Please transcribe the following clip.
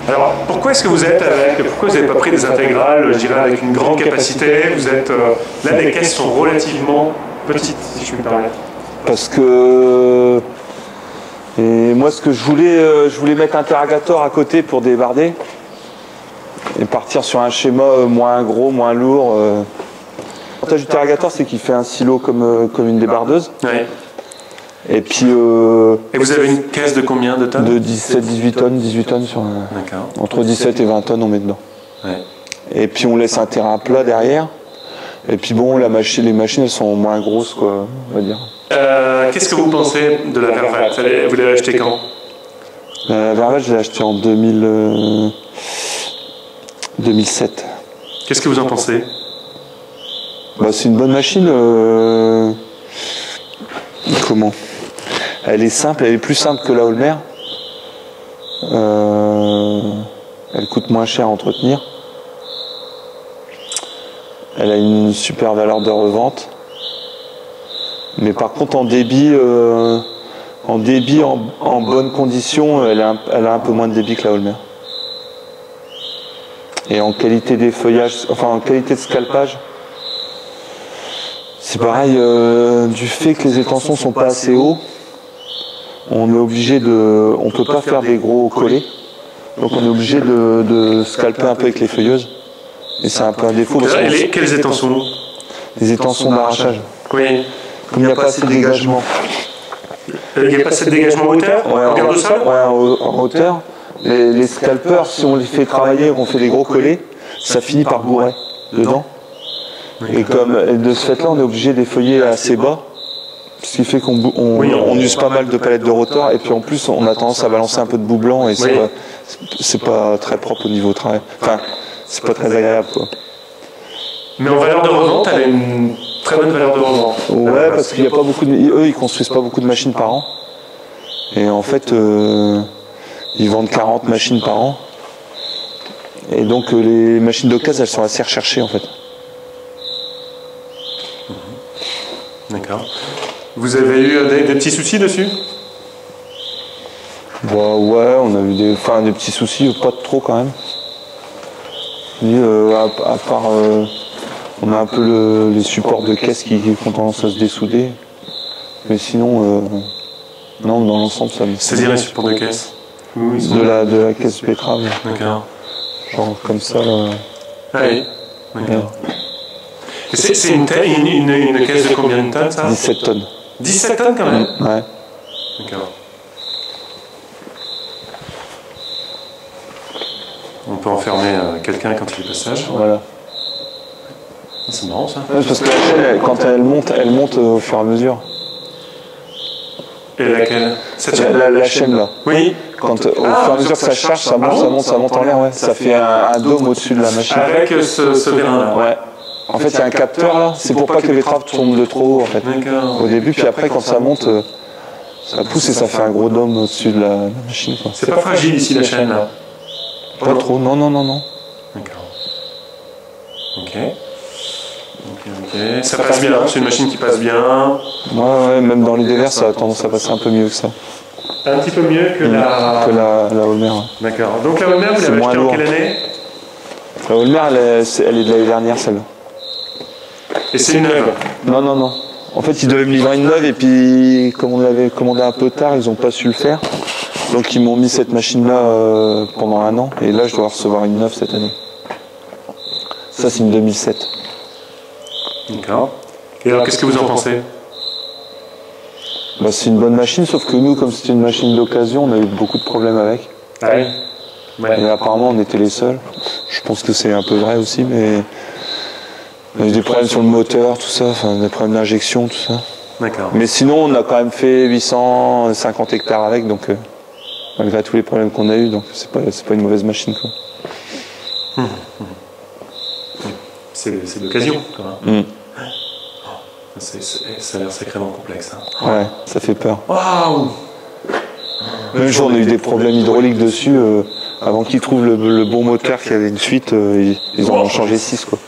Alors, pourquoi est-ce que vous êtes pourquoi vous n'avez pas pris des intégrales, je dirais, avec une grande capacité? Vous êtes, là, les caisses sont relativement petites, si je puis me permettre. Parce que... Et moi, ce que je voulais mettre Interrogator à côté pour débarder. Et partir sur un schéma moins gros, moins lourd. L'avantage du Interrogator, c'est qu'il fait un silo comme une débardeuse. Ouais. Et puis... Et vous avez une caisse de combien de tonnes? De 17-18 tonnes, 18 tonnes sur un... D'accord. Entre 17 et 20 tonnes, on met dedans. Ouais. Et puis on laisse un terrain plat derrière. Et puis bon, les machines, elles sont moins grosses, quoi, on va dire. Qu'est-ce que vous pensez de la Verval? Vous l'avez acheté quand? La Verval, je l'ai acheté en 2007. Qu'est-ce que vous en pensez? Bah, c'est une bonne machine. Comment? Elle est simple, elle est plus simple que la Holmer. Elle coûte moins cher à entretenir. Elle a une super valeur de revente. Mais par contre, en débit, en bonne condition, elle a un peu moins de débit que la Holmer. Et en qualité d'effeuillage, enfin en qualité de scalpage, c'est pareil, du fait que les étançons sont pas assez hauts, on est obligé on peut pas faire des gros collets, donc on est obligé de scalper un peu avec les feuilleuses. Et c'est un peu un défaut. Quels étançons? Les étançons d'arrachage. Oui. Comme il n'y a pas assez de dégagement. Il n'y a pas assez de dégagement en hauteur? Ouais, en hauteur. Les scalpers, si on les fait travailler, on fait des gros collets, ça finit par bourrer dedans. Et comme de ce fait-là, on est obligé d'effeuiller assez bas, ce qui fait qu'on use pas mal de palettes de rotor, et puis en plus, on a tendance à balancer un peu de bout blanc, et c'est pas très propre au niveau travail. Enfin, c'est pas très agréable, quoi. Mais en valeur de revente, elle a une très bonne valeur de revente. Ouais, parce qu'il n'y a pas beaucoup eux, ils construisent pas beaucoup de machines par an. Et en fait, ils vendent 40 machines par an. Et donc, les machines d'occasion, elles sont assez recherchées, en fait. D'accord. Vous avez eu des petits soucis dessus? Bah ouais, on a eu des petits soucis, pas trop quand même. À part, on a un peu les supports de caisse qui ont tendance à se dessouder. Mais sinon, non, dans l'ensemble, ça me... C'est-à-dire les supports de caisse? De la caisse betterave. D'accord. Genre comme ça. Là. Ah oui. D'accord. C'est une caisse de combien de tonnes, ça? 17 tonnes. 17 tonnes quand même? Ouais. D'accord. On peut enfermer quelqu'un quand il est passage. Voilà. C'est marrant ça. Ouais, parce que la chaîne, quand elle monte au fur et à mesure. Et laquelle? Cette chaîne? La chaîne là. Oui. Quand au fur et à mesure que ça charge, ça monte en l'air, ouais. Ça fait un dôme au-dessus de la machine. Avec ce vérin là. Ouais. En fait, il y a un capteur là, c'est pour pas que les betteraves tombent de trop haut en fait. Au début, puis après, quand ça monte, ça pousse et ça fait un gros dôme au-dessus de la machine. C'est pas fragile ici la chaîne là? Pas trop, non. D'accord. Ok. Ça passe bien, c'est une machine qui passe bien. Ouais, même dans les dévers, ça a tendance à passer un peu mieux que ça. Un petit peu mieux que la Holmer. Ouais. D'accord. Donc la Holmer, vous l'avez achetée en quelle année? La Holmer, elle est de l'année dernière, celle-là. Et c'est une neuve? Non. En fait, ils devaient me livrer une neuve et puis, comme on l'avait commandé un peu tard, ils n'ont pas su le faire. Donc ils m'ont mis cette machine-là pendant un an. Et là, je dois recevoir une neuve cette année. Ça, c'est une 2007. D'accord. Et alors, qu'est-ce que vous en pensez? Bah, c'est une bonne machine, sauf que nous, comme c'était une machine d'occasion, on a eu beaucoup de problèmes avec. Ah oui. Ouais. Et apparemment, on était les seuls. Je pense que c'est un peu vrai aussi, mais on a eu des problèmes sur le moteur, tout ça, enfin des problèmes d'injection, tout ça. D'accord. Mais sinon, on a quand même fait 850 hectares avec, donc malgré tous les problèmes qu'on a eu, donc c'est pas une mauvaise machine, quoi. C'est l'occasion, quand même. Ça a l'air sacrément complexe. Hein. Ouais, ça fait peur. Waouh! Même jour, on a eu des problèmes hydrauliques dessus. Avant qu'ils trouvent le bon moteur qui avait une fuite, ils en ont changé 6, quoi.